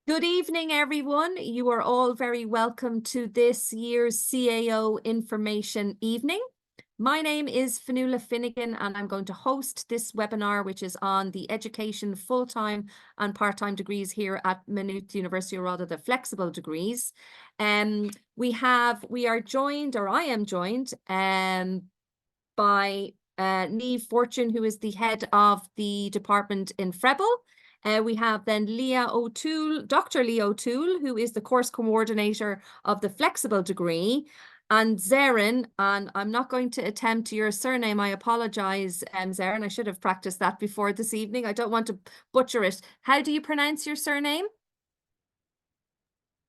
Good evening, everyone. You are all very welcome to this year's CAO Information Evening. My name is Fionnuala Finegan, and I'm going to host this webinar, which is on the education full-time and part-time degrees here at Maynooth University, or rather the flexible degrees. We are joined, or I am joined, by Niamh Fortune, who is the head of the department in Freble. We have then Leah O'Toole, Dr. Leah O'Toole, who is the course coordinator of the flexible degree, and Zerrin, and I'm not going to attempt your surname. I apologize, Zerrin. I should have practiced that before this evening. I don't want to butcher it. How do you pronounce your surname?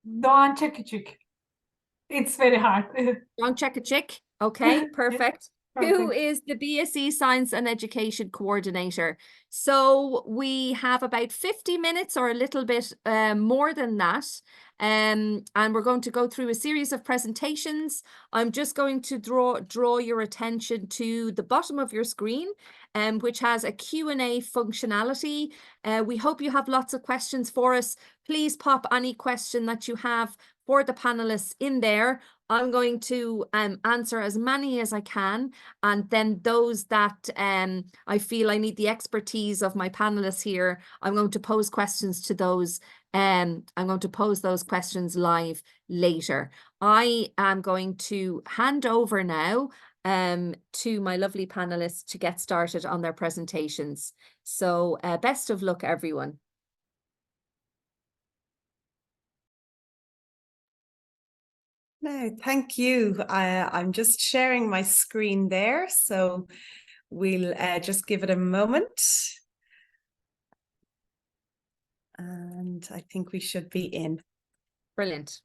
Doğança Küçük. It's very hard. Doğança Küçük. Okay, perfect. Perfect. Who is the BSc Science and Education Coordinator. So we have about 50 minutes or a little bit more than that. And we're going to go through a series of presentations. I'm just going to draw your attention to the bottom of your screen, which has a Q&A functionality. We hope you have lots of questions for us. Please pop any question that you have for the panelists in there. I'm going to answer as many as I can, and then those that I feel I need the expertise of my panelists here, I'm going to pose questions to those. I'm going to pose those questions live later. I am going to hand over now to my lovely panelists to get started on their presentations. So best of luck, everyone. No, thank you. I'm just sharing my screen there, so we'll just give it a moment. And I think we should be in. Brilliant.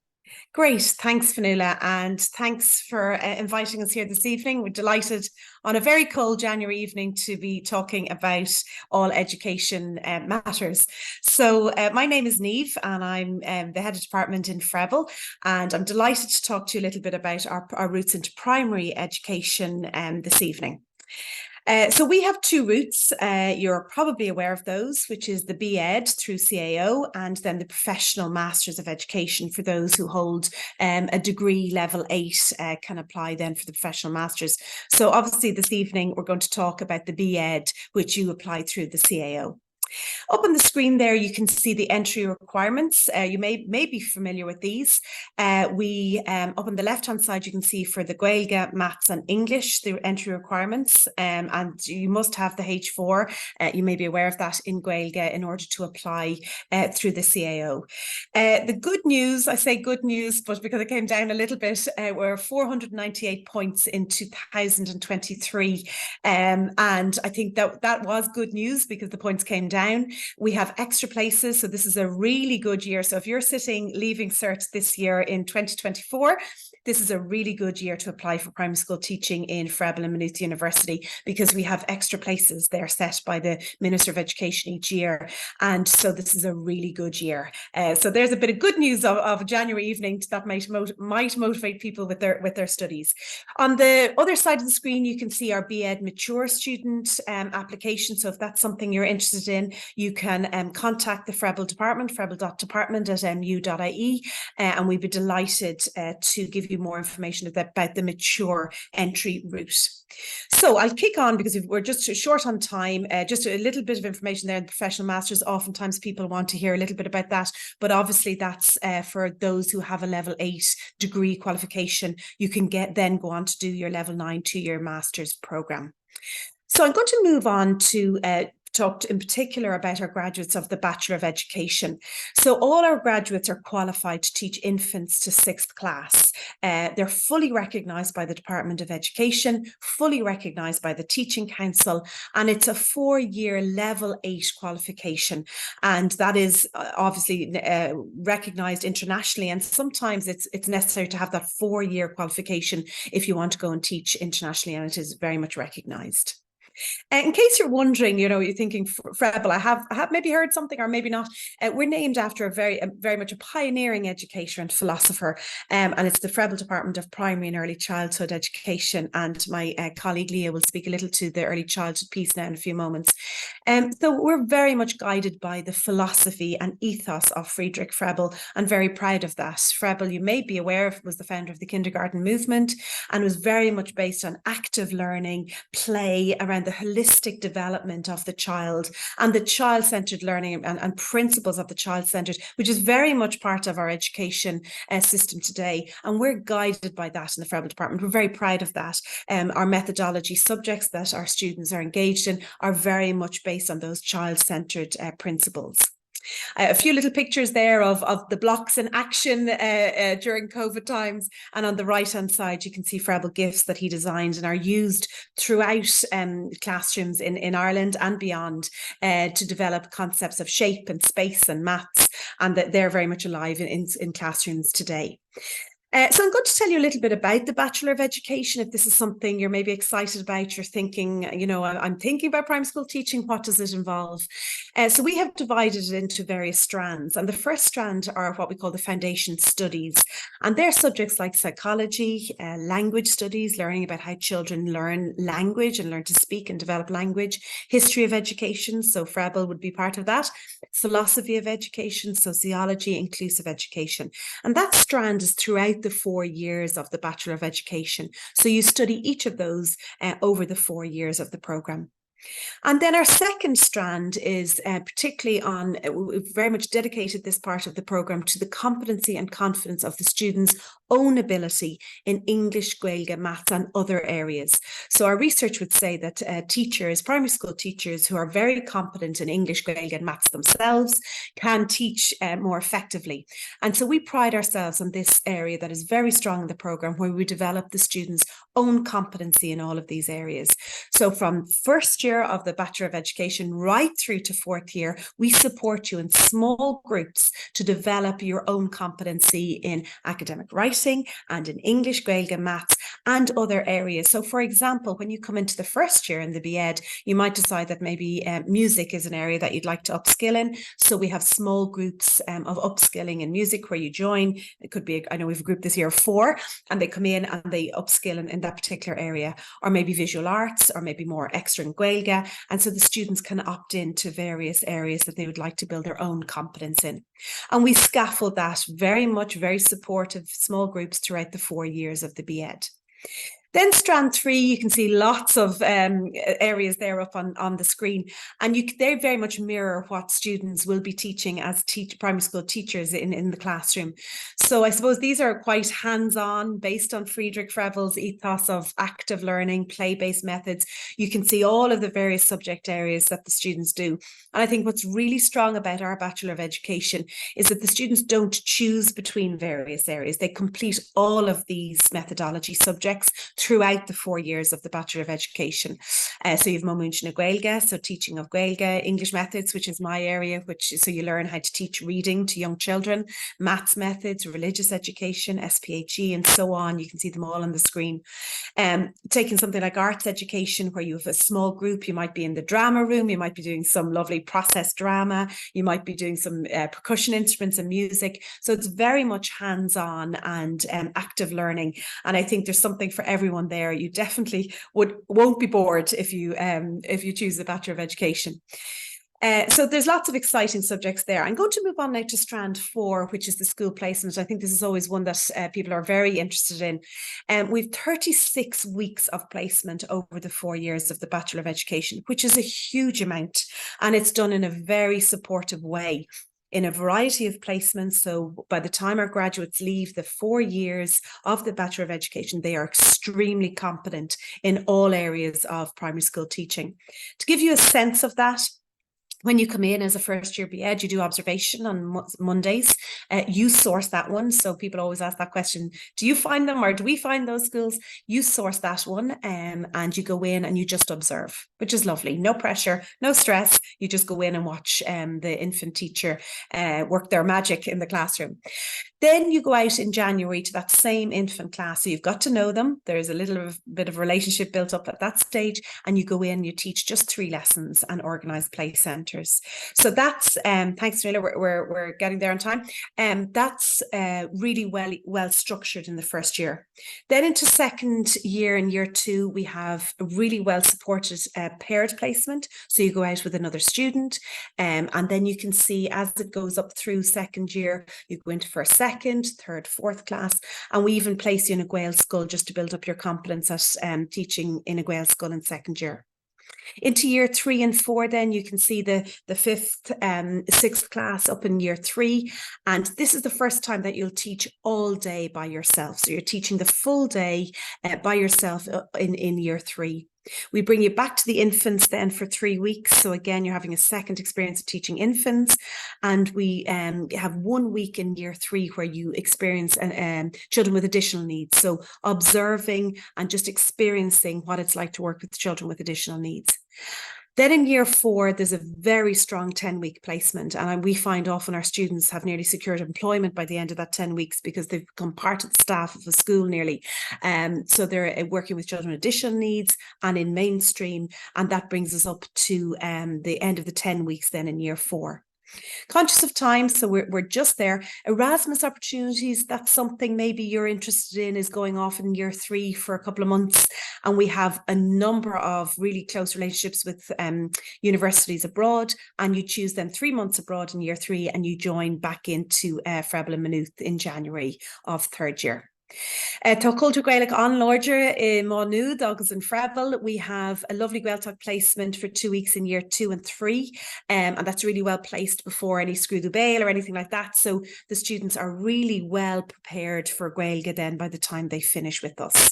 Great. Thanks, Fionnuala, and thanks for inviting us here this evening. We're delighted on a very cold January evening to be talking about all education matters. So my name is Niamh, and I'm the head of department in Freble, and I'm delighted to talk to you a little bit about our routes into primary education this evening. So we have two routes. You're probably aware of those, which is the BEd through CAO, and then the Professional Masters of Education for those who hold a degree level 8 can apply then for the Professional Masters. So obviously this evening we're going to talk about the BEd, which you apply through the CAO. Up on the screen there, you can see the entry requirements. You may be familiar with these. Up on the left-hand side, you can see for the Gaeilge, Maths and English, the entry requirements, and you must have the H4. You may be aware of that in Gaeilge in order to apply through the CAO. The good news, I say good news, but because it came down a little bit, were 498 points in 2023. And I think that was good news because the points came down. We have extra places, so this is a really good year. So if you're leaving cert this year in 2024, this is a really good year to apply for primary school teaching in Freble and Maynooth University, because we have extra places. They're set by the Minister of Education each year, and so this is a really good year. So there's a bit of good news of January evening that might motivate people with their studies. On the other side of the screen, you can see our BEd mature student application. So if that's something you're interested in, you can contact the Freble department, freble.department@mu.ie, and we'd be delighted to give you more information about the mature entry route. So I'll kick on because we're just short on time. Just a little bit of information there in the Professional Masters. Oftentimes people want to hear a little bit about that, but obviously that's for those who have a level 8 degree qualification. You can then go on to do your level 9 2-year Masters programme. So I'm going to move on to talked in particular about our graduates of the Bachelor of Education. So all our graduates are qualified to teach infants to 6th class. They're fully recognised by the Department of Education, fully recognised by the Teaching Council, and it's a 4-year level 8 qualification. And that is obviously recognised internationally, and sometimes it's necessary to have that 4-year qualification if you want to go and teach internationally, and it is very much recognised. In case you're wondering, you're thinking Frebel, I have maybe heard something or maybe not. We're named after a very much a pioneering educator and philosopher, and it's the Frebel Department of Primary and Early Childhood Education. And my colleague Leah will speak a little to the early childhood piece now in a few moments. So we're very much guided by the philosophy and ethos of Friedrich Frebel, and very proud of that. Frebel, you may be aware, was the founder of the kindergarten movement and was very much based on active learning, play, around the holistic development of the child and the child-centered learning and principles of the child-centered, which is very much part of our education system today. And we're guided by that in the Frebel Department. We're very proud of that. Our methodology subjects that our students are engaged in are very much based on those child-centered principles. A few little pictures there of the blocks in action during COVID times. And on the right-hand side, you can see Frebel gifts that he designed and are used throughout classrooms in Ireland and beyond to develop concepts of shape and space and maths, and that they're very much alive in classrooms today. So I'm going to tell you a little bit about the Bachelor of Education. If this is something you're maybe excited about, you're thinking, I'm thinking about primary school teaching, what does it involve? So we have divided it into various strands. And the first strand are what we call the foundation studies. And they're subjects like psychology, language studies, learning about how children learn language and learn to speak and develop language, history of education, so Frebel would be part of that, philosophy of education, sociology, inclusive education. And that strand is throughout the 4 years of the Bachelor of Education. So you study each of those over the 4 years of the programme. And then our second strand is particularly on, we've very much dedicated this part of the programme to the competency and confidence of the students' own ability in English, Gaeilge, maths and other areas. So our research would say that teachers, primary school teachers who are very competent in English, Gaeilge and maths themselves can teach more effectively. And so we pride ourselves on this area that is very strong in the programme, where we develop the students' own competency in all of these areas. So from first year of the Bachelor of Education right through to 4th year, we support you in small groups to develop your own competency in academic writing and in English, Gaeilge, maths and other areas. So for example, when you come into the first year in the BEd, you might decide that maybe music is an area that you'd like to upskill in. So we have small groups of upskilling in music where you join. It could be, I know we have a group this year of 4, and they come in and they upskill in that particular area, or maybe visual arts, or maybe more extra in Gaeilge. And so the students can opt into various areas that they would like to build their own competence in. And we scaffold that very supportive small groups throughout the 4 years of the BEd. Then strand 3, you can see lots of areas there up on the screen, and they very much mirror what students will be teaching as primary school teachers in the classroom. So I suppose these are quite hands-on, based on Friedrich Frebel's ethos of active learning, play-based methods. You can see all of the various subject areas that the students do. And I think what's really strong about our Bachelor of Education is that the students don't choose between various areas. They complete all of these methodology subjects throughout the 4 years of the Bachelor of Education. So you have Momunch na Gaeilge, so teaching of Gaeilge, English methods, which is my area, so you learn how to teach reading to young children, maths methods, religious education, SPHE, and so on. You can see them all on the screen. Taking something like arts education, where you have a small group, you might be in the drama room, you might be doing some lovely process drama, you might be doing some percussion instruments and music. So it's very much hands-on and active learning. And I think there's something for everyone there. You definitely won't be bored if you choose the Bachelor of Education. So there's lots of exciting subjects there. I'm going to move on now to strand 4, which is the school placement. I think this is always one that people are very interested in. We've 36 weeks of placement over the 4 years of the Bachelor of Education, which is a huge amount, and it's done in a very supportive way, in a variety of placements. So by the time our graduates leave the 4 years of the Bachelor of Education, they are extremely competent in all areas of primary school teaching. To give you a sense of that, when you come in as a first year BEd, you do observation on Mondays. You source that one. So people always ask that question, do you find them or do we find those schools? You source that one and you go in and you just observe, which is lovely. No pressure, no stress. You just go in and watch the infant teacher work their magic in the classroom. Then you go out in January to that same infant class. So you've got to know them. There's a little bit of relationship built up at that stage, and you go in, you teach just 3 lessons and organise play centres. So that's, thanks, Leah, we're getting there on time. That's really well structured in the first year. Then into second year and year 2, we have a really well supported paired placement. So you go out with another student, and then you can see as it goes up through second year, you go into first, second, third, fourth class, and we even place you in a Gael school just to build up your competence at teaching in a Gael school in second year. Into year 3 and 4, then you can see the 5th, 6th class up in year 3. And this is the first time that you'll teach all day by yourself. So you're teaching the full day by yourself in year 3. We bring you back to the infants then for 3 weeks. So again, you're having a second experience of teaching infants. And we have 1 week in year 3 where you experience children with additional needs. So observing and just experiencing what it's like to work with children with additional needs. Then in year 4, there's a very strong 10-week placement. And we find often our students have nearly secured employment by the end of that 10 weeks because they've become part of the staff of a school nearly. So they're working with children with additional needs and in mainstream. And that brings us up to the end of the 10 weeks then in year 4. Conscious of time, so we're just there. Erasmus opportunities, that's something maybe you're interested in, is going off in year 3 for a couple of months. And we have a number of really close relationships with universities abroad, and you choose then 3 months abroad in year 3 and you join back into Freble and Maynooth in January of third year. Tá cultúr Gaelic an Lorger in Maynooth agus in Freble. We have a lovely Gaeltacht placement for 2 weeks in year 2 and 3, and that's really well placed before any Scrúdú Béal or anything like that. So the students are really well prepared for Gaeilge then by the time they finish with us.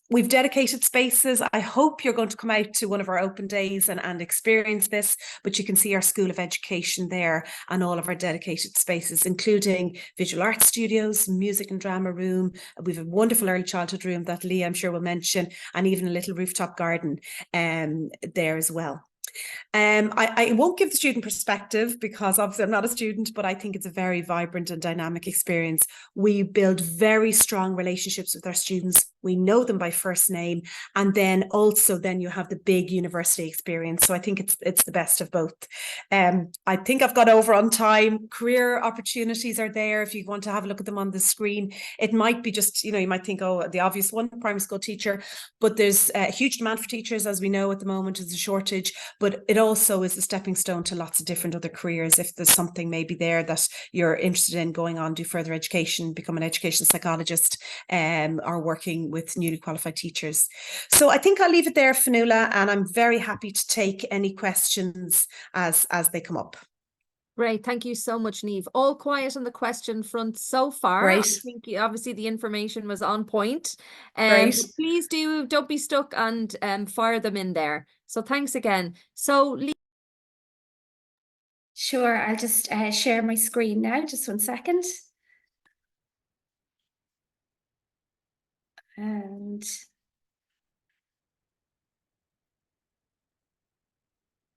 We've dedicated spaces. I hope you're going to come out to one of our open days and experience this, but you can see our School of Education there and all of our dedicated spaces, including visual arts studios, music and drama room. We have a wonderful early childhood room that Leah, I'm sure, will mention, and even a little rooftop garden there as well. I won't give the student perspective because obviously I'm not a student, but I think it's a very vibrant and dynamic experience. We build very strong relationships with our students. We know them by first name, and then you have the big university experience. So I think it's the best of both. I think I've got over on time. Career opportunities are there if you want to have a look at them on the screen. It might be just, you might think, oh, the obvious one, primary school teacher, but there's a huge demand for teachers, as we know at the moment. There's a shortage, but it also is a stepping stone to lots of different other careers. If there's something maybe there that you're interested in going on, do further education, become an education psychologist, or working with newly qualified teachers. So I think I'll leave it there, Fionnuala, and I'm very happy to take any questions as they come up. Great, thank you so much, Niamh. All quiet on the question front so far. Great. I think obviously the information was on point. Great. Please don't be stuck and fire them in there. So thanks again. So sure, I'll just share my screen now, just 1 second. And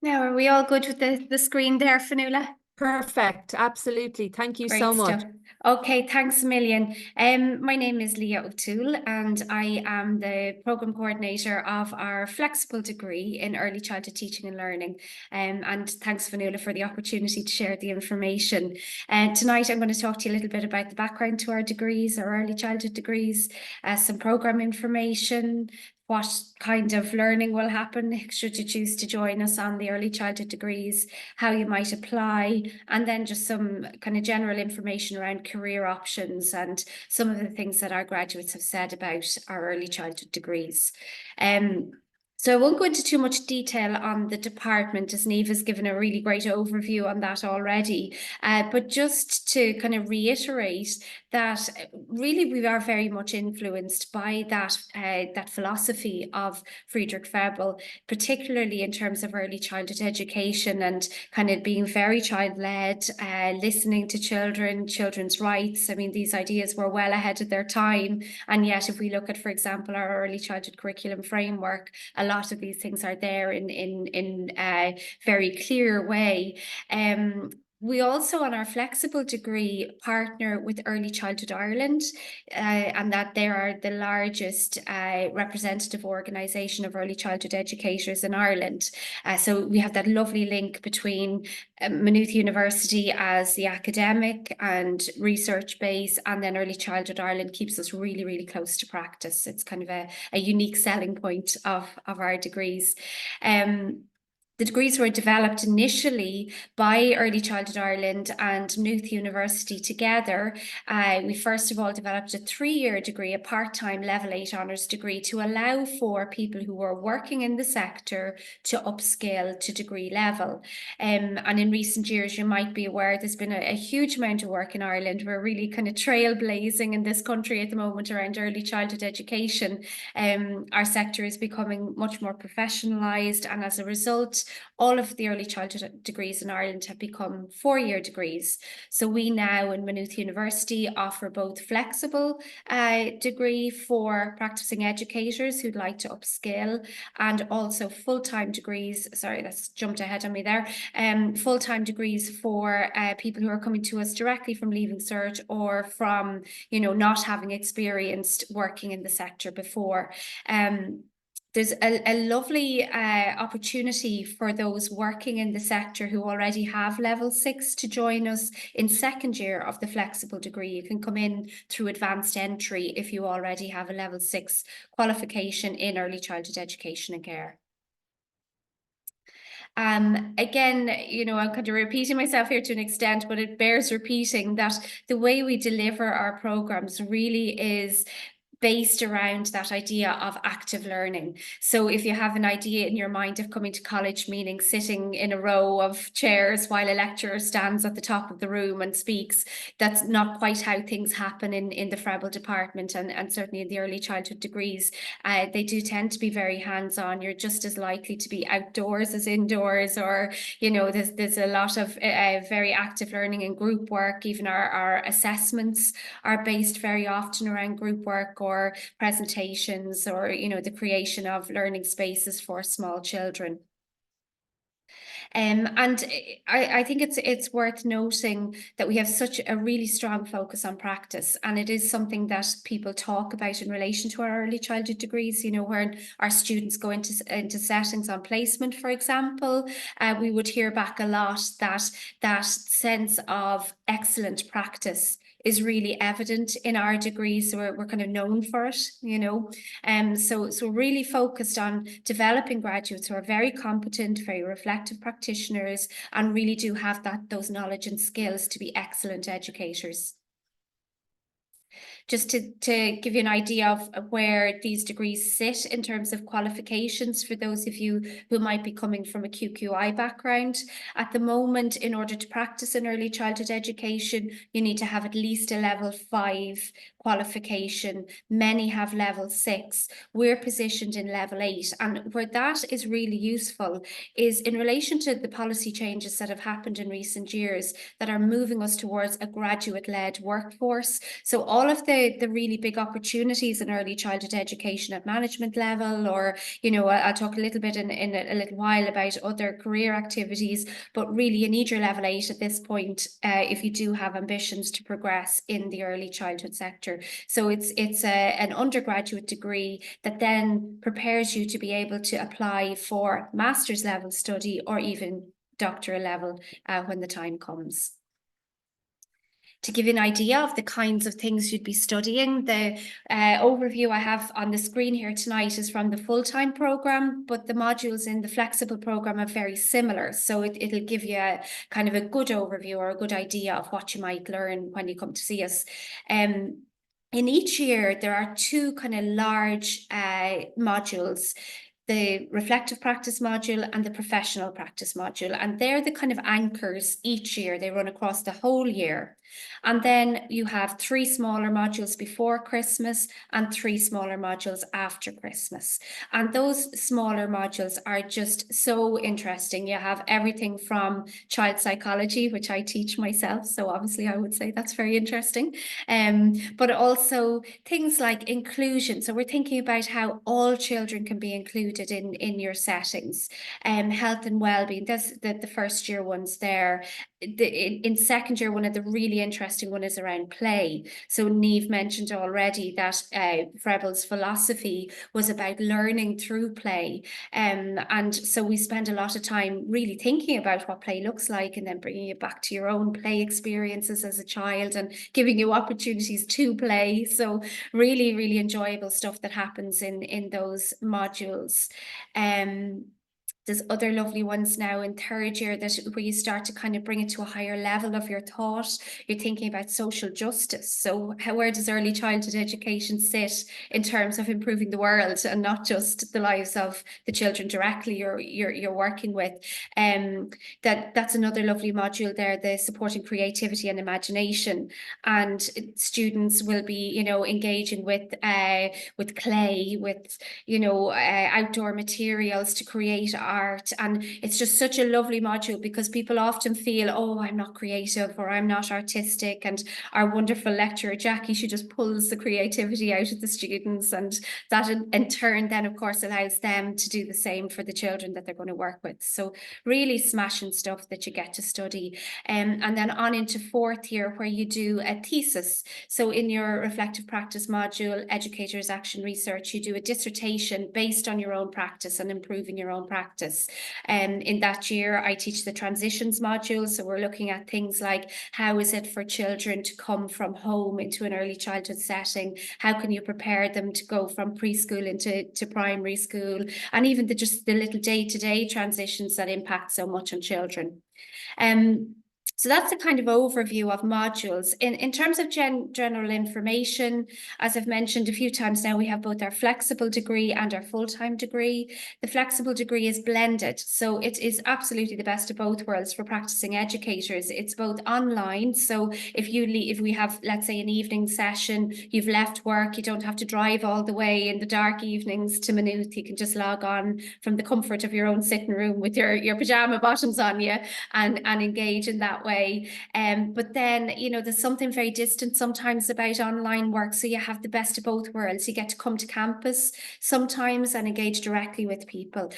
now, are we all good with the screen there, Fionnuala? perfect, absolutely. Thank you so much. Stuff. Okay, thanks a million. My name is Leah O'Toole, and I am the Programme Coordinator of our flexible degree in Early Childhood Teaching and Learning. And thanks, Fionnuala, for the opportunity to share the information. Tonight, I'm going to talk to you a little bit about the background to our degrees, our early childhood degrees, some programme information, what kind of learning will happen should you choose to join us on the early childhood degrees, how you might apply, and then just some kind of general information around career options and some of the things that our graduates have said about our early childhood degrees. So I won't go into too much detail on the department, as Niamh has given a really great overview on that already. But just to kind of reiterate that really we are very much influenced by that philosophy of Friedrich Froebel, particularly in terms of early childhood education and kind of being very child-led, listening to children, children's rights. I mean, these ideas were well ahead of their time. And yet, if we look at, for example, our early childhood curriculum framework, a lot of these things are there in a very clear way. We also, on our flexible degree, partner with Early Childhood Ireland, and that they are the largest representative organisation of early childhood educators in Ireland. So we have that lovely link between Maynooth University as the academic and research base, and then Early Childhood Ireland keeps us really, really close to practice. It's kind of a unique selling point of our degrees. The degrees were developed initially by Early Childhood Ireland and Maynooth University together. We first of all developed a 3-year degree, a part-time level 8 honours degree, to allow for people who were working in the sector to upscale to degree level. And in recent years, you might be aware, there's been a huge amount of work in Ireland. We're really kind of trailblazing in this country at the moment around early childhood education. Our sector is becoming much more professionalised, and as a result, all of the early childhood degrees in Ireland have become 4-year degrees. So we now in Maynooth University offer both flexible degree for practicing educators who'd like to upskill, and also full-time degrees. Sorry, that's jumped ahead on me there. Full-time degrees for people who are coming to us directly from Leaving Cert, or from, you know, not having experienced working in the sector before. There's a lovely opportunity for those working in the sector who already have level 6 to join us in second year of the flexible degree. You can come in through advanced entry if you already have a level 6 qualification in early childhood education and care. Again, you know, I'm kind of repeating myself here to an extent, but it bears repeating that the way we deliver our programs really is based around that idea of active learning. So if you have an idea in your mind of coming to college, meaning sitting in a row of chairs while a lecturer stands at the top of the room and speaks, that's not quite how things happen in the Frabble department, and certainly in the early childhood degrees. They do tend to be very hands-on. You're just as likely to be outdoors as indoors, or, you know, there's a lot of very active learning and group work. Even our assessments are based very often around group work, or presentations, or, you know, the creation of learning spaces for small children. And I think it's worth noting that we have such a really strong focus on practice, and it is something that people talk about in relation to our early childhood degrees. You know, when our students go into settings on placement, for example, we would hear back a lot that sense of excellent practice is really evident in our degrees. So we're kind of known for it, you know. So really focused on developing graduates who are very competent, very reflective practitioners, and really do have those knowledge and skills to be excellent educators. Just to give you an idea of where these degrees sit in terms of qualifications for those of you who might be coming from a QQI background. At the moment, in order to practice in early childhood education, you need to have at least a level 5 qualification. Many have level 6. We're positioned in level 8, and where that is really useful is in relation to the policy changes that have happened in recent years that are moving us towards a graduate-led workforce. So all of the really big opportunities in early childhood education at management level, or, you know, I'll talk a little bit in a little while about other career activities, but really you need your level 8 at this point if you do have ambitions to progress in the early childhood sector. So it's an undergraduate degree that then prepares you to be able to apply for master's level study, or even doctoral level when the time comes. To give you an idea of the kinds of things you'd be studying, the overview I have on the screen here tonight is from the full-time programme, but the modules in the flexible programme are very similar. So it'll give you a kind of a good overview or a good idea of what you might learn when you come to see us. In each year, there are 2 kind of large modules: the reflective practice module and the professional practice module. And they're the kind of anchors each year. They run across the whole year. And then you have 3 smaller modules before Christmas and 3 smaller modules after Christmas. And those smaller modules are just so interesting. You have everything from child psychology, which I teach myself, so obviously I would say that's very interesting. But also things like inclusion. So we're thinking about how all children can be included in your settings. Health and well-being, that's the first year ones there. in second year, one of the really interesting one is around play. So Niamh mentioned already that Frebel's philosophy was about learning through play. And so we spend a lot of time really thinking about what play looks like, and then bringing it back to your own play experiences as a child and giving you opportunities to play. So really, really enjoyable stuff that happens in those modules. There's other lovely ones now in third year where you start to kind of bring it to a higher level of your thought. You're thinking about social justice. So where does early childhood education sit in terms of improving the world, and not just the lives of the children directly you're working with? That's another lovely module there, the supporting creativity and imagination. And students will be, you know, engaging with clay, with, you know, outdoor materials to create art. And it's just such a lovely module, because people often feel, oh, I'm not creative or I'm not artistic. And our wonderful lecturer, Jackie, she just pulls the creativity out of the students. And that in turn then, of course, allows them to do the same for the children that they're going to work with. So really smashing stuff that you get to study. And then on into fourth year, where you do a thesis. So in your reflective practice module, Educators Action Research, you do a dissertation based on your own practice and improving your own practice. In that year, I teach the transitions module. So we're looking at things like, how is it for children to come from home into an early childhood setting? How can you prepare them to go from preschool into primary school? And even just the little day-to-day transitions that impact so much on children. So that's a kind of overview of modules. In terms of general information, as I've mentioned a few times now, we have both our flexible degree and our full-time degree. The flexible degree is blended, so it is absolutely the best of both worlds for practicing educators. It's both online, so if we have, let's say, an evening session, you've left work, you don't have to drive all the way in the dark evenings to Maynooth. You can just log on from the comfort of your own sitting room with your pajama bottoms on you and engage in that way. But then, you know, there's something very distant sometimes about online work. So you have the best of both worlds. You get to come to campus sometimes and engage directly with people.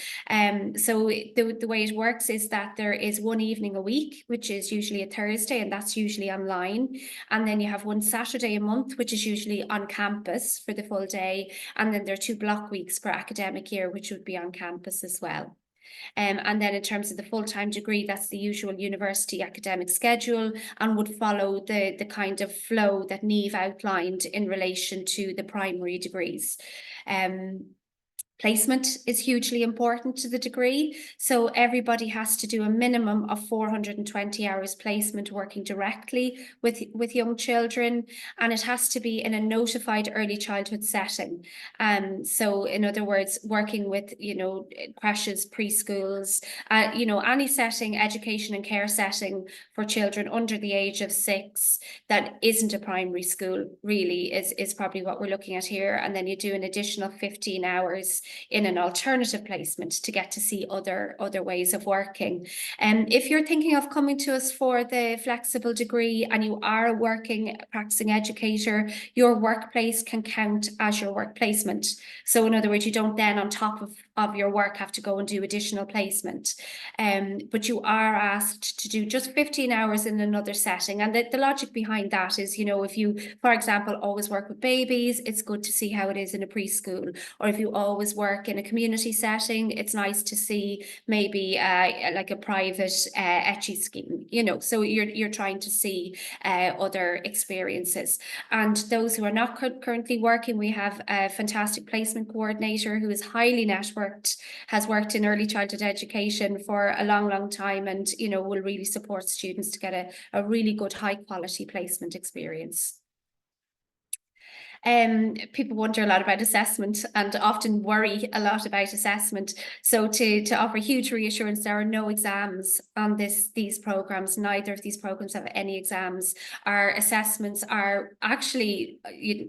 So the way it works is that there is one evening a week, which is usually a Thursday, and that's usually online. And then you have one Saturday a month, which is usually on campus for the full day. And then there are 2 block weeks per academic year, which would be on campus as well. And then in terms of the full-time degree, that's the usual university academic schedule and would follow the kind of flow that Niamh outlined in relation to the primary degrees. Placement is hugely important to the degree. So everybody has to do a minimum of 420 hours placement working directly with young children. And it has to be in a notified early childhood setting. So in other words, working with, you know, creches, preschools, you know, any setting, education and care setting for children under the age of 6 that isn't a primary school really is probably what we're looking at here. And then you do an additional 15 hours in an alternative placement to get to see other ways of working. If you're thinking of coming to us for the flexible degree and you are a practicing educator, your workplace can count as your work placement. So in other words, you don't then on top of your work have to go and do additional placement. But you are asked to do just 15 hours in another setting. And the logic behind that is, you know, if you, for example, always work with babies, it's good to see how it is in a preschool. Or if you always work in a community setting, it's nice to see maybe like a private etchie scheme, you know, so you're trying to see other experiences. And those who are not currently working, we have a fantastic placement coordinator who is highly networked, has worked in early childhood education for a long time, and, you know, will really support students to get a really good high quality placement experience. People wonder a lot about assessment and often worry a lot about assessment. So to offer huge reassurance, there are no exams on these programs. Neither of these programs have any exams. Our assessments are actually,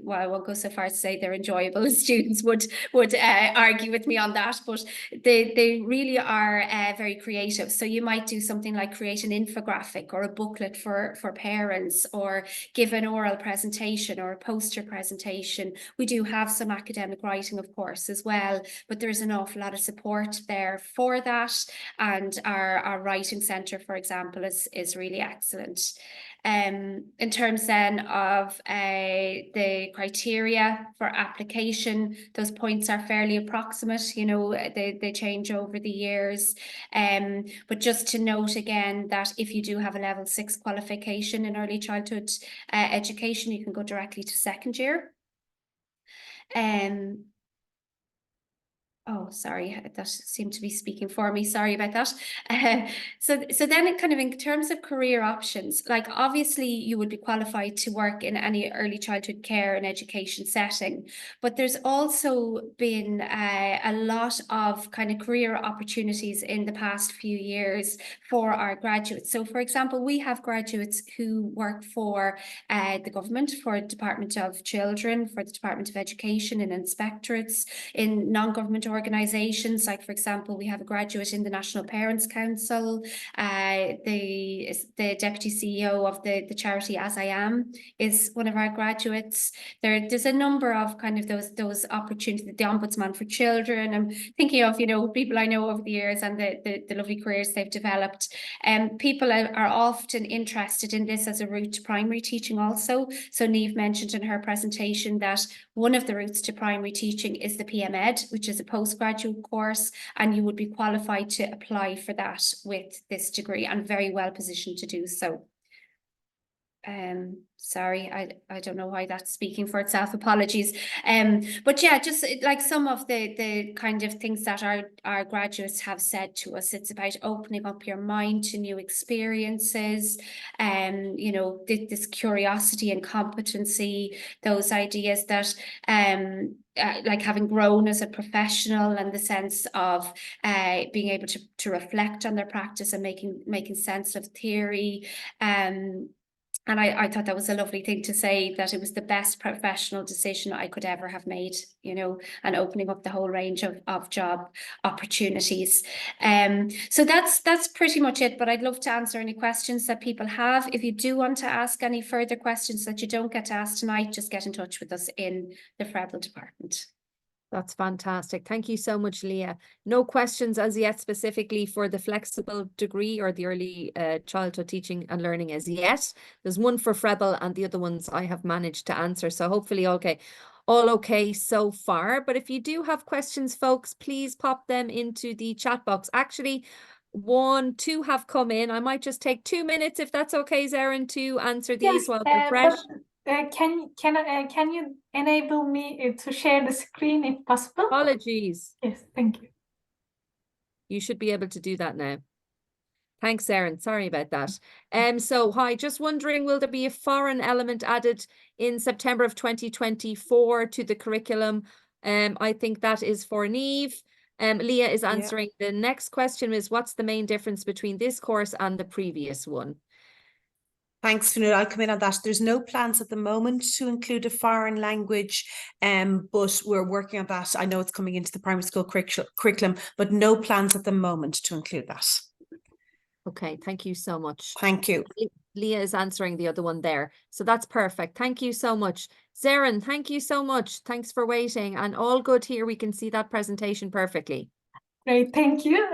well, I won't go so far as to say they're enjoyable. Students would argue with me on that, but they really are very creative. So you might do something like create an infographic or a booklet for parents, or give an oral presentation or a poster presentation documentation. We do have some academic writing, of course, as well, but there's an awful lot of support there for that. And our writing centre, for example, is really excellent. In terms then of the criteria for application, those points are fairly approximate, you know, they change over the years. But just to note again that if you do have a level 6 qualification in early childhood education, you can go directly to second year. Oh, sorry, that seemed to be speaking for me. Sorry about that. So then it kind of, in terms of career options, like obviously you would be qualified to work in any early childhood care and education setting, but there's also been a lot of kind of career opportunities in the past few years for our graduates. So for example, we have graduates who work for the government, for the Department of Children, for the Department of Education, and inspectorates, in non-government organisations. Like, for example, we have a graduate in the National Parents Council, the Deputy CEO of the charity As I Am is one of our graduates. There's a number of kind of those opportunities, the Ombudsman for Children. I'm thinking of, you know, people I know over the years and the lovely careers they've developed. People are often interested in this as a route to primary teaching also. So Niamh mentioned in her presentation that one of the routes to primary teaching is the PM Ed, which is a postgraduate course, and you would be qualified to apply for that with this degree and very well positioned to do so. Sorry, I don't know why that's speaking for itself, apologies. But yeah, just like some of the kind of things that our graduates have said to us, it's about opening up your mind to new experiences, you know, this curiosity and competency, those ideas that like having grown as a professional, and the sense of being able to reflect on their practice and making sense of theory. And I thought that was a lovely thing to say, that it was the best professional decision I could ever have made, you know, and opening up the whole range of job opportunities. So that's pretty much it, but I'd love to answer any questions that people have. If you do want to ask any further questions that you don't get to ask tonight, just get in touch with us in the FREBL department. That's fantastic. Thank you so much, Leah. No questions as yet specifically for the flexible degree or the early childhood teaching and learning as yet. There's one for FREBL and the other ones I have managed to answer. So hopefully, okay, all okay so far. But if you do have questions, folks, please pop them into the chat box. Actually, 1, 2 have come in. I might just take 2 minutes, if that's okay, Zerrin, to answer these while they're fresh. Can you enable me to share the screen if possible? Apologies. Yes, thank you. You should be able to do that now. Thanks, Zerrin. Sorry about that. So hi, just wondering, will there be a foreign element added in September of 2024 to the curriculum? I think that is for Niamh. Leah is answering. The next question is, what's the main difference between this course and the previous one? Thanks, Fionnuala. I'll come in on that. There's no plans at the moment to include a foreign language, but we're working on that. I know it's coming into the primary school curriculum, but no plans at the moment to include that. Okay, thank you so much. Thank you. Leah is answering the other one there. So that's perfect. Thank you so much. Zerrin, thank you so much. Thanks for waiting. And all good here. We can see that presentation perfectly. Great, thank you.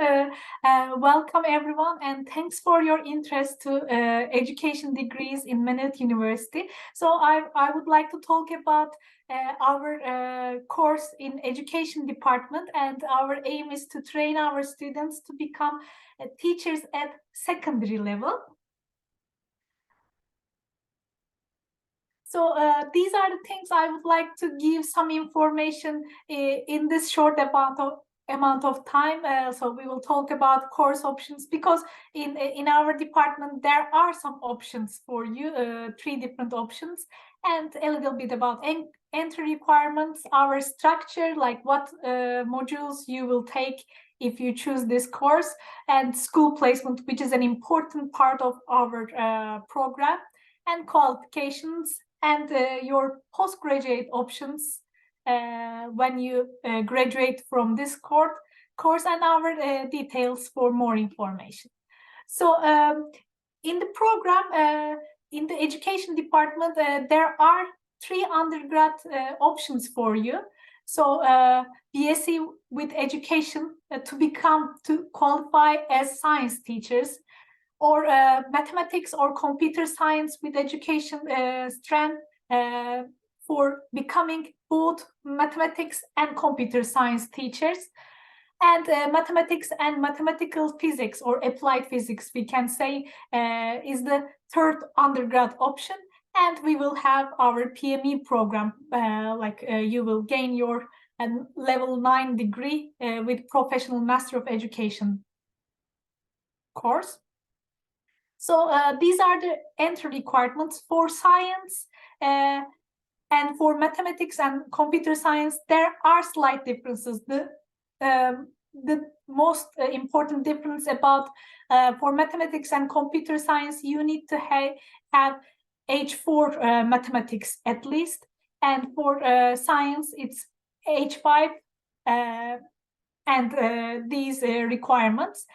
Welcome everyone, and thanks for your interest to education degrees in Maynooth University. So I would like to talk about our course in education department, and our aim is to train our students to become teachers at secondary level. So these are the things I would like to give some information in this short amount of time. So we will talk about course options, because in our department there are some options for you, 3 different options, and a little bit about entry requirements, our structure, like what modules you will take if you choose this course, and school placement, which is an important part of our program, and qualifications, and your postgraduate options when you graduate from this course, and our details for more information. So in the program, in the education department, there are 3 undergrad options for you. So BSc with education to qualify as science teachers, or mathematics or computer science with education strand for becoming both mathematics and computer science teachers. And mathematics and mathematical physics, or applied physics, we can say, is the 3rd undergrad option. And we will have our PME program, you will gain your level 9 degree with Professional Master of Education course. So these are the entry requirements for science. And for mathematics and computer science, there are slight differences. The most important difference about for mathematics and computer science, you need to have H4 mathematics at least, and for science it's H5 and these requirements.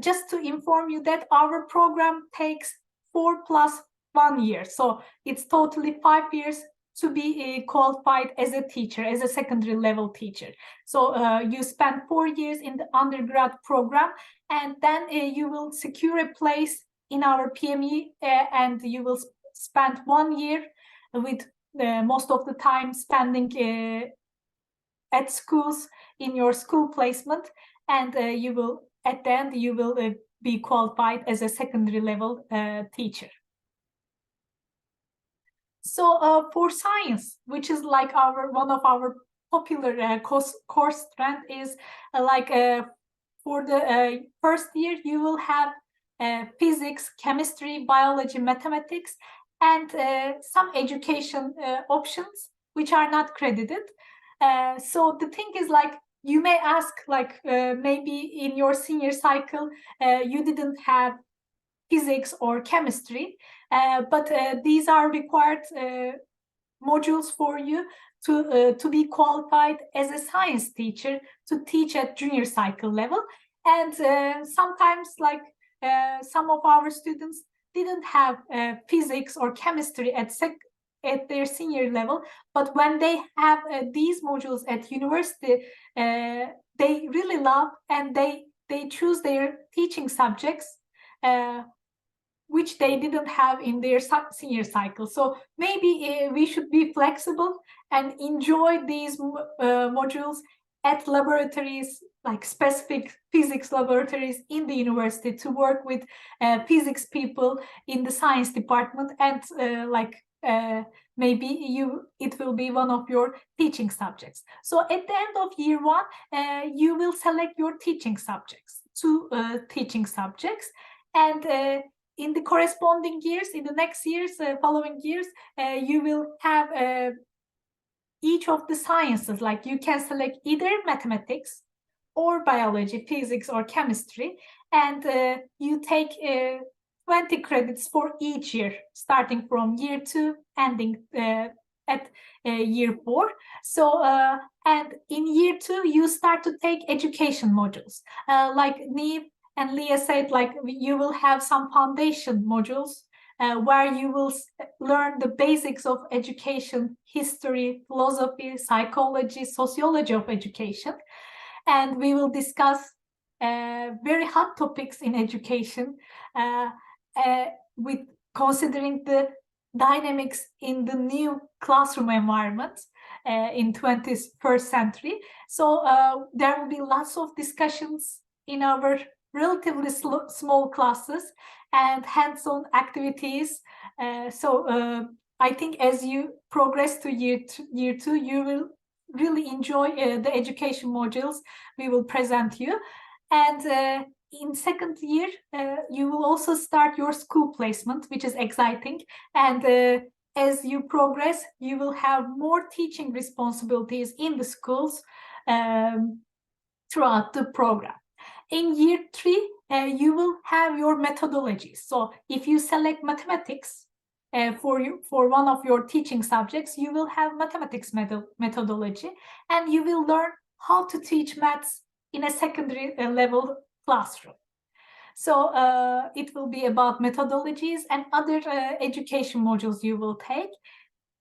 Just to inform you that our program takes 4 + 1 year, so it's totally 5 years to be qualified as a teacher, as a secondary level teacher. So you spend 4 years in the undergrad program, and then you will secure a place in our PME, and you will spend 1 year with most of the time spending at schools in your school placement, and you will, at the end, you will be qualified as a secondary level teacher. So for science, which is like one of our popular course strand, is for the first year you will have physics, chemistry, biology, mathematics, and some education options which are not credited. So the thing is, like, you may ask, like, maybe in your senior cycle you didn't have physics or chemistry, but these are required modules for you to be qualified as a science teacher to teach at junior cycle level. And sometimes, like, some of our students didn't have physics or chemistry at their senior level, but when they have these modules at university, they really love, and they choose their teaching subjects which they didn't have in their senior cycle. So maybe we should be flexible and enjoy these modules at laboratories, like specific physics laboratories in the university, to work with physics people in the science department, and maybe it will be one of your teaching subjects. So at the end of year 1, you will select your teaching subjects, 2 teaching subjects, and in the corresponding years, in the next years, following years, you will have each of the sciences. Like, you can select either mathematics or biology, physics, or chemistry, and you take 20 credits for each year, starting from year 2, ending at year 4. So, and in year 2, you start to take education modules, like Niamh and Leah said, like, you will have some foundation modules where you will learn the basics of education, history, philosophy, psychology, sociology of education. And we will discuss very hot topics in education with considering the dynamics in the new classroom environment in 21st century. So there will be lots of discussions in our relatively small classes and hands-on activities. So I think as you progress to year 2, you will really enjoy the education modules we will present you. And in second year, you will also start your school placement, which is exciting. And as you progress, you will have more teaching responsibilities in the schools throughout the program. In year 3, you will have your methodologies. So if you select mathematics for one of your teaching subjects, you will have mathematics methodology, and you will learn how to teach maths in a secondary level classroom. So it will be about methodologies and other education modules you will take.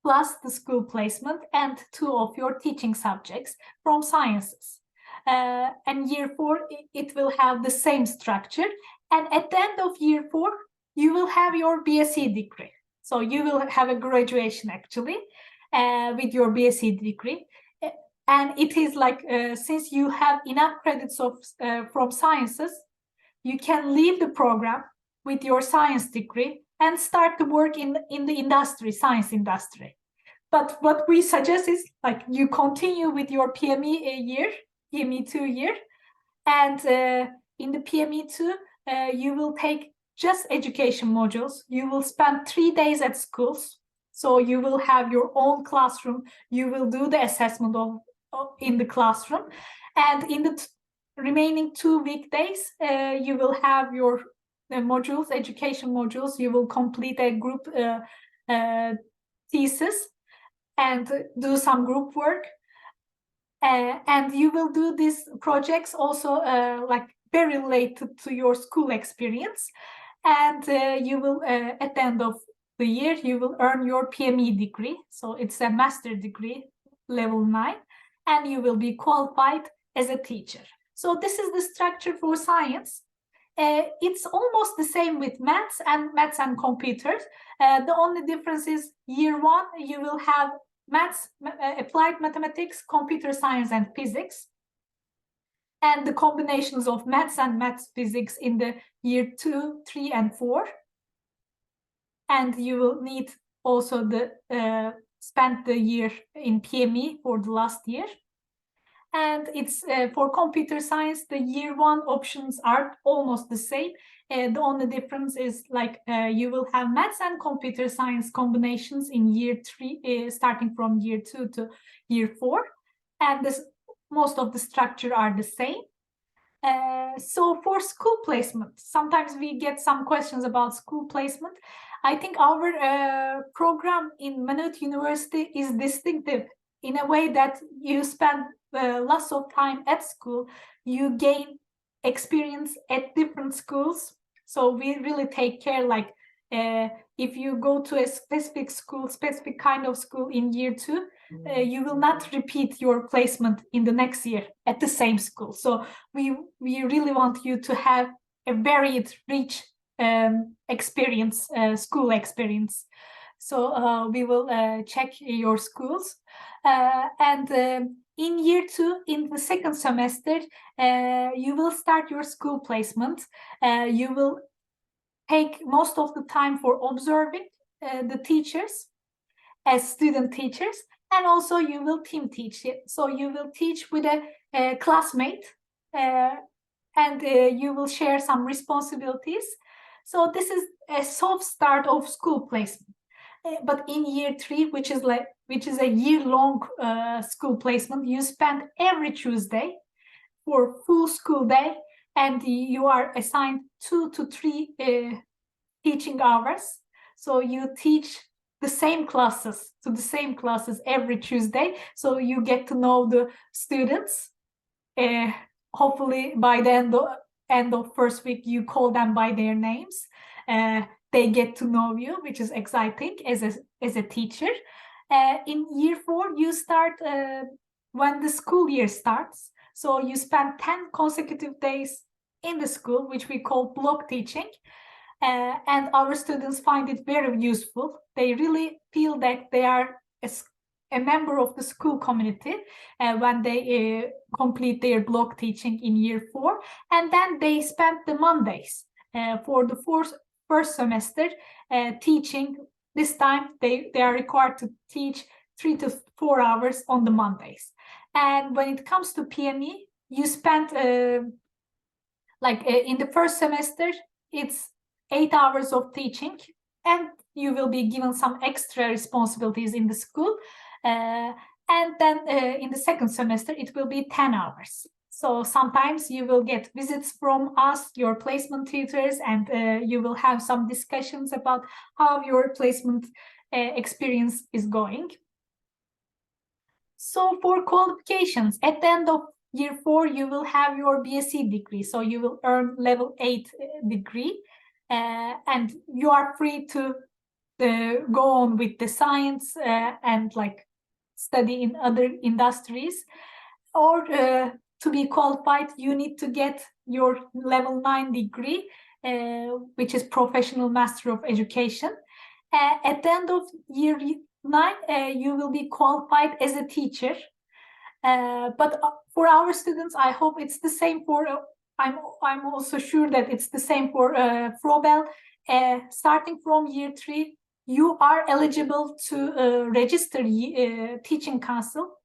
plus the school placement and 2 of your teaching subjects from sciences. And year 4, it will have the same structure. And at the end of year 4, you will have your BSc degree. So you will have a graduation actually with your BSc degree. And it is like, since you have enough credits of from sciences, you can leave the program with your science degree and start to work in the industry, science industry. But what we suggest is like you continue with your PME year, PME 2 year, and in the PME 2, you will take just education modules. You will spend 3 days at schools. So you will have your own classroom. You will do the assessment in the classroom. And in the remaining 2 weekdays, you will have your modules, education modules. You will complete a group thesis and do some group work. And you will do these projects also like very related to your school experience. And you will, at the end of the year, you will earn your PME degree. So it's a master degree, level 9, and you will be qualified as a teacher. So this is the structure for science. It's almost the same with maths and computers. The only difference is year 1, you will have maths, applied mathematics, computer science, and physics. And the combinations of maths and maths physics in the year 2, 3, and 4. And you will need also the spend the year in PME for the last year. And it's for computer science, the year 1 options are almost the same. The only difference is like you will have maths and computer science combinations in year 3, starting from year 2 to year 4. And most of the structure are the same. So for school placement, sometimes we get some questions about school placement. I think our program in Maynooth University is distinctive in a way that you spend lots of time at school, you gain experience at different schools. So we really take care, like if you go to a specific school, specific kind of school in year 2, you will not repeat your placement in the next year at the same school. So we really want you to have a varied, rich experience, school experience. So we will check your schools. And in year 2, in the second semester, you will start your school placement. You will take most of the time for observing the teachers as student teachers, and also you will team teach it. So you will teach with a classmate, and you will share some responsibilities. So this is a soft start of school placement. But in year 3, which is a year-long school placement, you spend every Tuesday for full school day, and you are assigned 2 to 3 teaching hours. So you teach the same classes every Tuesday. So you get to know the students. Hopefully by the end of first week, you call them by their names. They get to know you, which is exciting as a teacher. In year 4, you start when the school year starts. So you spend 10 consecutive days in the school, which we call block teaching. And our students find it very useful. They really feel that they are a member of the school community when they complete their block teaching in year 4. And then they spend the Mondays for the first semester teaching. This time they are required to teach 3 to 4 hours on the Mondays. And when it comes to PME, you spend in the first semester, it's 8 hours of teaching, and you will be given some extra responsibilities in the school. And then in the second semester, it will be 10 hours. So sometimes you will get visits from us, your placement tutors, and you will have some discussions about how your placement experience is going. So for qualifications, at the end of year 4, you will have your BSc degree. So you will earn level 8 degree. And you are free to go on with the science and like study in other industries, or to be qualified, you need to get your level 9 degree, which is Professional Master of Education. At the end of year 9, you will be qualified as a teacher. But for our students, I hope it's the same for. I'm also sure that it's the same for Frobel. Starting from year 3, you are eligible to register teaching council.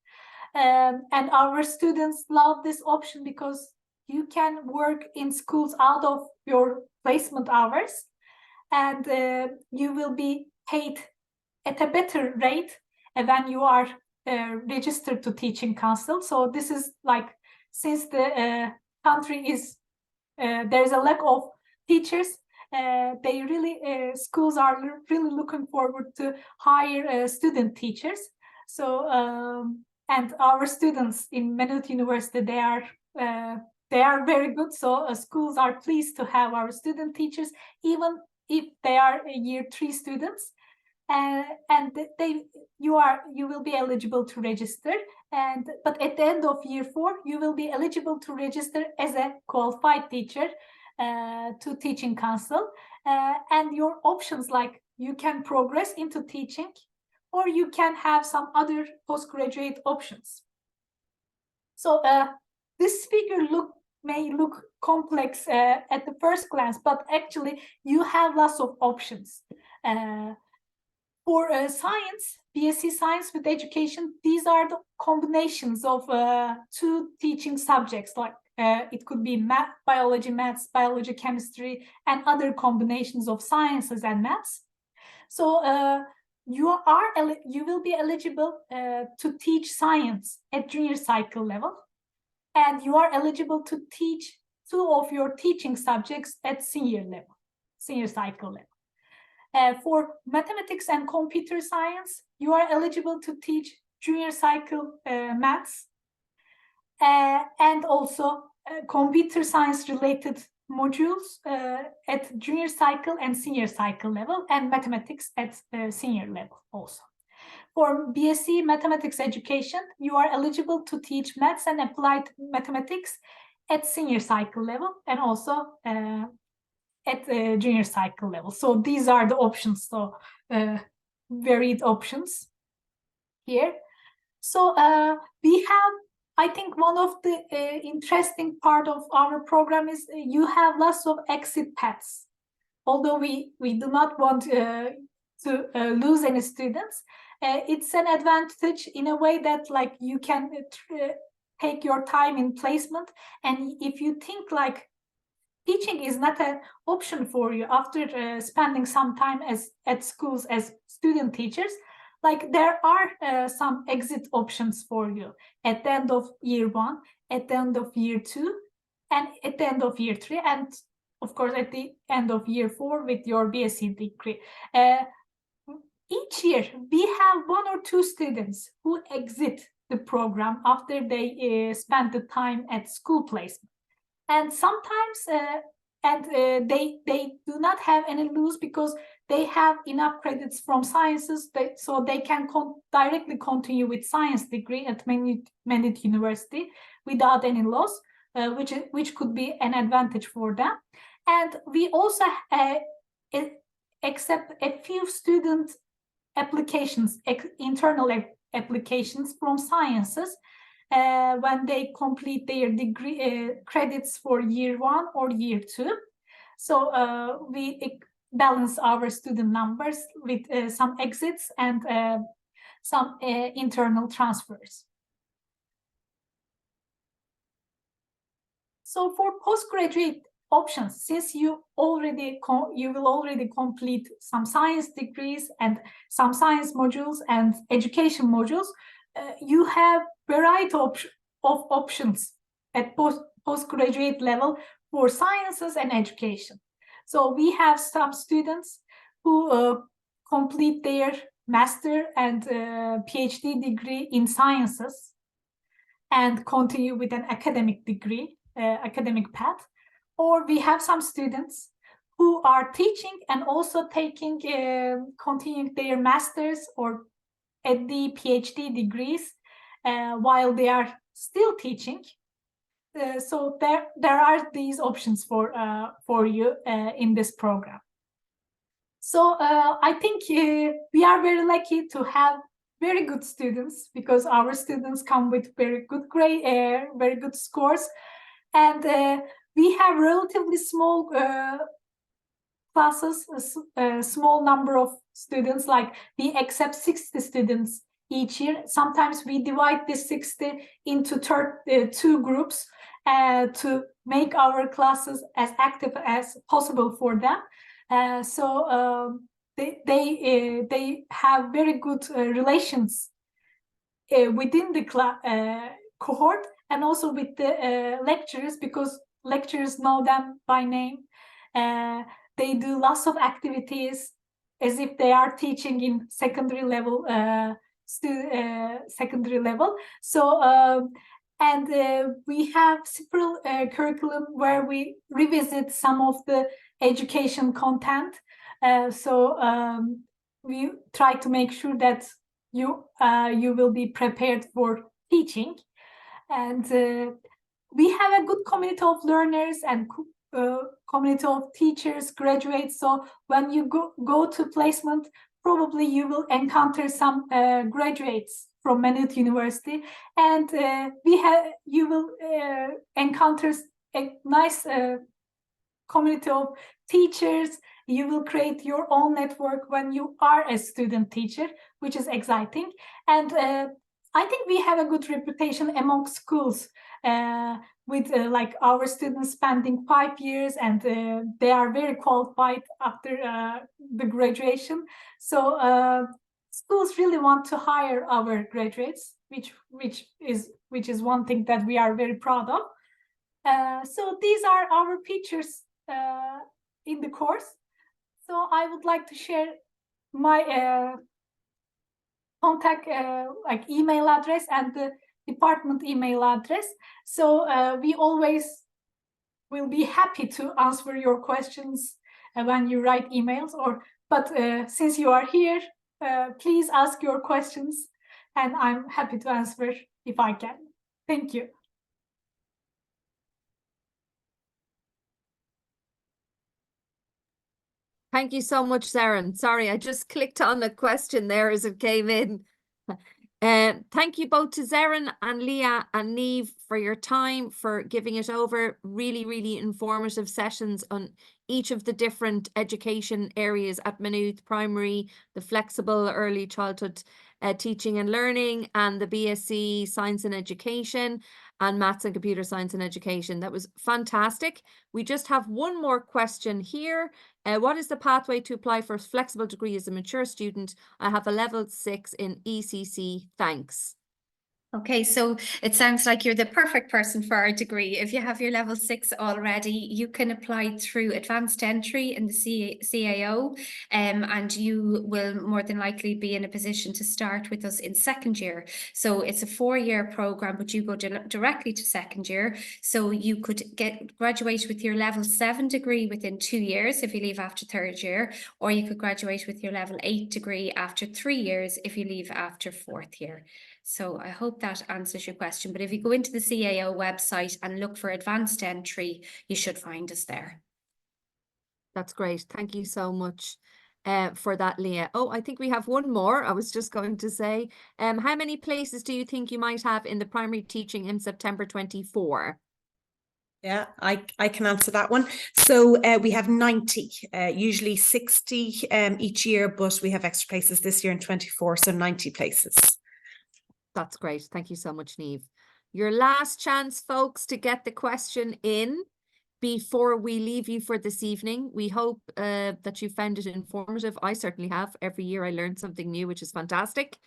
And our students love this option because you can work in schools out of your placement hours, and you will be paid at a better rate when you are registered to teaching council. So this is like, since the country is there's a lack of teachers, they really schools are really looking forward to hire student teachers. So and our students in Menut University, they are very good. So schools are pleased to have our student teachers, even if they are year 3 students. And you will be eligible to register, but at the end of year 4 you will be eligible to register as a qualified teacher to teaching council, and your options, like you can progress into teaching, or you can have some other postgraduate options. So this figure may look complex at the first glance, but actually you have lots of options. For science, BSc Science with Education, these are the combinations of 2 teaching subjects, like it could be biology, maths, biology, chemistry, and other combinations of sciences and maths. So you will be eligible to teach science at junior cycle level, and you are eligible to teach 2 of your teaching subjects at senior cycle level. For mathematics and computer science, you are eligible to teach junior cycle maths, and also computer science related modules at junior cycle and senior cycle level, and mathematics at senior level also. For BSc Mathematics Education, you are eligible to teach maths and applied mathematics at senior cycle level, and also at the junior cycle level. So these are the options, so varied options here. So we have, I think one of the interesting part of our program is you have lots of exit paths. Although we do not want to lose any students, it's an advantage in a way that like you can take your time in placement, and if you think like teaching is not an option for you after spending some time at schools as student teachers, like there are some exit options for you at the end of year 1, at the end of year 2, and at the end of year 3, and of course at the end of year 4 with your BSc degree. Each year we have 1 or 2 students who exit the program after they spend the time at school placement. And sometimes they do not have any lose because they have enough credits from sciences, so they can directly continue with science degree at Menut University without any loss, which could be an advantage for them. And we also accept a few student applications, internal applications from sciences, when they complete their degree credits for year 1 or year 2. So we balance our student numbers with some exits and some internal transfers. So for postgraduate options, since you will already complete some science degrees and some science modules and education modules, you have variety of options at postgraduate level for sciences and education. So we have some students who complete their master and PhD degree in sciences and continue with an academic degree, academic path. Or we have some students who who are teaching and also taking, continuing their masters or at the PhD degrees while they are still teaching. So there are these options for you in this program. So I think we are very lucky to have very good students, because our students come with very good grade, very good scores, and we have relatively small classes, a small number of students. Like we accept 60 students each year. Sometimes we divide this 60 into two groups to make our classes as active as possible for them. So they have very good relations within the cohort, and also with the lecturers, because lecturers know them by name. They do lots of activities as if they are teaching in secondary level, So and we have several curriculum where we revisit some of the education content. So we try to make sure that you will be prepared for teaching. And we have a good community of learners and community of teachers, graduates. So when you go to placement, probably you will encounter some graduates from Maynooth University, and you will encounter a nice community of teachers. You will create your own network when you are a student teacher, which is exciting. And I think we have a good reputation among schools, with like our students spending 5 years, and they are very qualified after the graduation. So schools really want to hire our graduates, which is one thing that we are very proud of. So these are our features in the course. So I would like to share my contact, like email address and the department email address. So we always will be happy to answer your questions when you write emails. But since you are here, please ask your questions, and I'm happy to answer if I can. Thank you. Thank you so much, Zerrin. Sorry, I just clicked on a question there as it came in. Thank you both to Zerrin and Leah and Niamh for your time, for giving it over. Really, really informative sessions on each of the different education areas at Maynooth: primary, the flexible early childhood teaching and learning, and the BSc Science and Education, and Maths and Computer Science and Education. That was fantastic. We just have one more question here. What is the pathway to apply for a flexible degree as a mature student? I have a level 6 in ECC. Thanks. Okay, so it sounds like you're the perfect person for our degree. If you have your level 6 already, you can apply through advanced entry in the CAO, and you will more than likely be in a position to start with us in second year. So it's a 4-year program, but you go directly to second year. So you could graduate with your level 7 degree within 2 years if you leave after third year, or you could graduate with your level 8 degree after 3 years if you leave after fourth year. So I hope that answers your question. But if you go into the CAO website and look for advanced entry, you should find us there. That's great. Thank you so much for that, Leah. Oh, I think we have one more. I was just going to say, how many places do you think you might have in the primary teaching in September 24? Yeah, I can answer that one. So we have 90, usually 60 each year, but we have extra places this year in 24, so 90 places. That's great. Thank you so much, Niamh. Your last chance, folks, to get the question in before we leave you for this evening. We hope that you found it informative. I certainly have. Every year I learn something new, which is fantastic.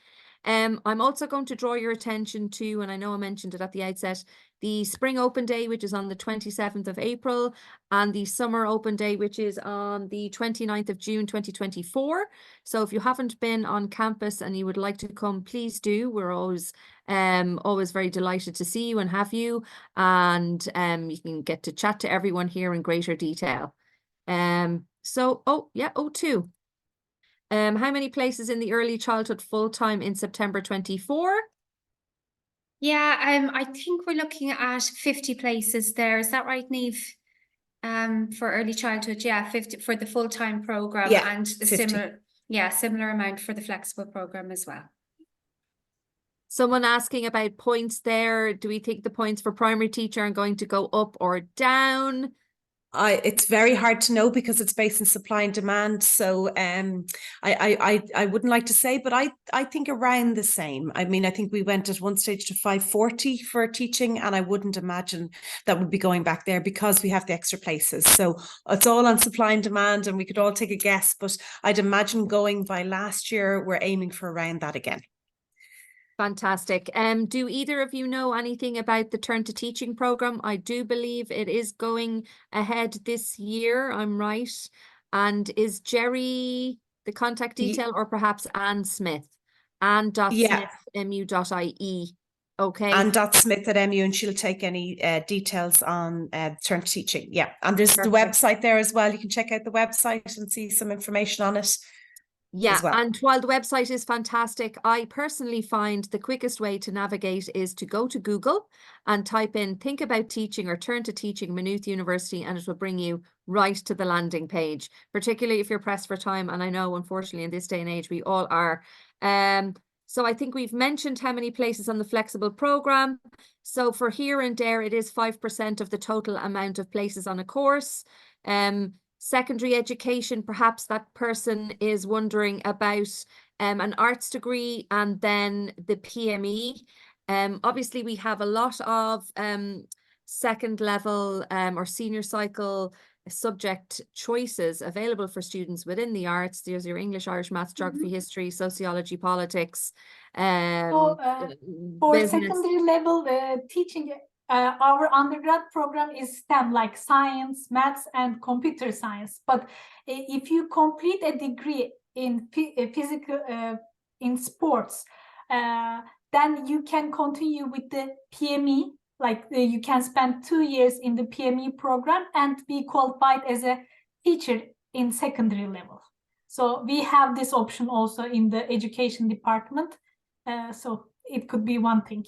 I'm also going to draw your attention to, and I know I mentioned it at the outset, the Spring Open Day, which is on the 27th of April, and the Summer Open Day, which is on the 29th of June 2024. So if you haven't been on campus and you would like to come, please do. We're always very delighted to see you and have you, and you can get to chat to everyone here in greater detail. So, oh yeah, 02. How many places in the early childhood full-time in September 24? Yeah, I think we're looking at 50 places there. Is that right, Niamh? For early childhood, yeah, 50 for the full-time program, Yeah, and a 50. similar amount for the flexible program as well. Someone asking about points there. Do we think the points for primary teacher are going to go up or down? It's very hard to know because it's based on supply and demand. So I wouldn't like to say, but I think around the same. I mean, I think we went at one stage to 540 for teaching, and I wouldn't imagine that would be going back there because we have the extra places. So it's all on supply and demand, and we could all take a guess, but I'd imagine going by last year, we're aiming for around that again. Fantastic. Do either of you know anything about the Turn to Teaching program? I do believe it is going ahead this year. I'm right. And is Jerry the contact detail, or perhaps Anne Smith? Anne.smith.mu.ie. Okay. Anne.smith at MU, and she'll take any details on Turn to Teaching. Yeah. And there's the Perfect. website there as well. You can check out the website and see some information on it. Yeah, well. and while the website is fantastic, I personally find the quickest way to navigate is to go to Google and type in Think About Teaching or Turn to Teaching Maynooth University, and it will bring you right to the landing page, particularly if you're pressed for time. And I know, unfortunately, in this day and age, we all are. So I think we've mentioned how many places on the flexible program. So for here and there, it is 5% of the total amount of places on a course. Secondary education, perhaps that person is wondering about an arts degree and then the PME. Obviously, we have a lot of second level or senior cycle subject choices available for students within the arts. There's your English, Irish, Maths, Geography, History, Sociology, Politics, For business. secondary level teaching, our undergrad program is STEM, like science, maths, and computer science. But if you complete a degree in physical, in sports, then you can continue with the PME. Like you can spend 2 years in the PME program and be qualified as a teacher in secondary level. So we have this option also in the education department. So it could be one thing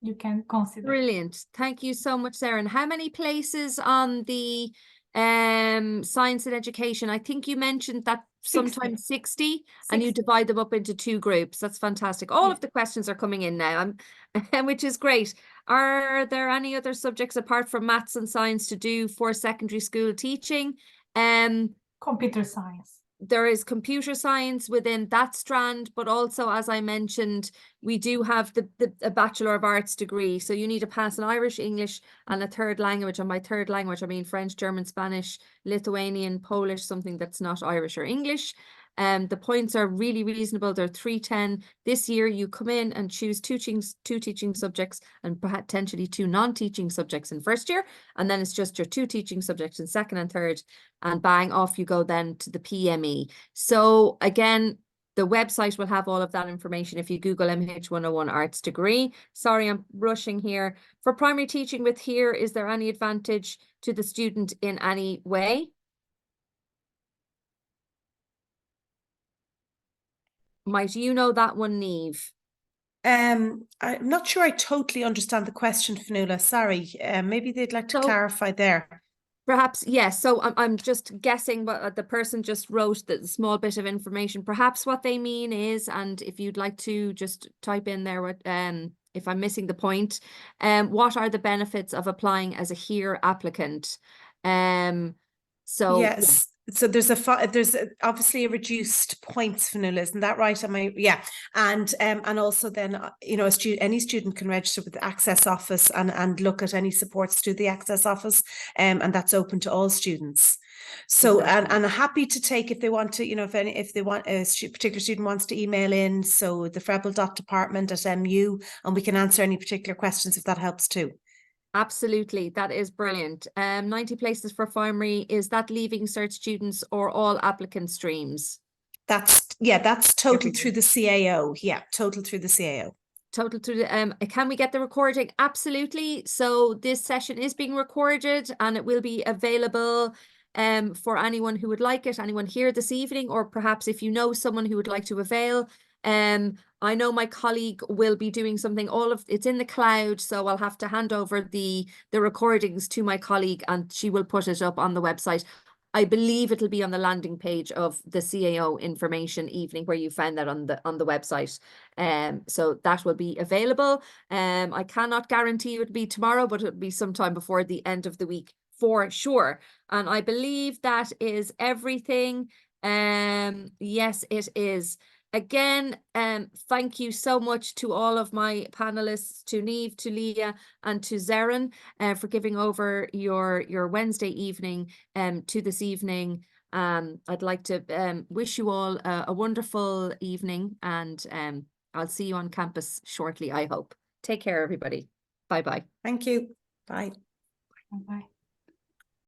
you can consider. Brilliant. Thank you so much, Zerrin. How many places on the science and education? I think you mentioned that 60. sometimes 60, and you divide them up into 2 groups. That's fantastic. All of the questions are coming in now, which is great. Are there any other subjects apart from maths and science to do for secondary school teaching? Computer science. There is computer science within that strand, but also, as I mentioned, we do have a Bachelor of Arts degree. So you need to pass an Irish, English, and a third language. And by third language, I mean French, German, Spanish, Lithuanian, Polish, something that's not Irish or English. The points are really reasonable. They're 310. This year, you come in and choose two teaching subjects and potentially 2 non-teaching subjects in first year. And then it's just your 2 teaching subjects in second and third. And bang, off you go then to the PME. So again, the website will have all of that information if you Google MH101 Arts degree. Sorry, I'm rushing here. For primary teaching with here, is there any advantage to the student in any way? Might you know that one, Niamh? I'm not sure I totally understand the question, Fionnuala. Sorry. Maybe they'd like to clarify there. Perhaps, yes. So I'm just guessing, but the person just wrote that small bit of information. Perhaps what they mean is, and if you'd like to just type in there what if I'm missing the point, what are the benefits of applying as a HERE applicant? So yes. So there's obviously a reduced points, Fionnuala, isn't that right? And also then any student can register with the Access Office and look at any supports through the Access Office, and that's open to all students. So exactly. and happy to take, if they want to, if they want a particular student wants to email in, so the frebel.department@mu, and we can answer any particular questions if that helps too. Absolutely, that is brilliant. 90 places for primary, is that Leaving Cert students or all applicant streams? That's total through the CAO. Yeah, total through the CAO. Total through the can we get the recording? Absolutely. So this session is being recorded and it will be available for anyone who would like it, anyone here this evening, or perhaps if you know someone who would like to avail. I know my colleague will be doing something, it's in the cloud, so I'll have to hand over the recordings to my colleague and she will put it up on the website. I believe it'll be on the landing page of the CAO information evening where you found that on the website. So that will be available. I cannot guarantee it would be tomorrow, but it'll be sometime before the end of the week for sure. And I believe that is everything. Yes, it is. Again, thank you so much to all of my panelists, to Niamh, to Leah, and to Zerrin, for giving over your Wednesday evening to this evening. I'd like to wish you all a wonderful evening, and I'll see you on campus shortly, I hope. Take care, everybody. Bye-bye. Thank you. Bye. Bye.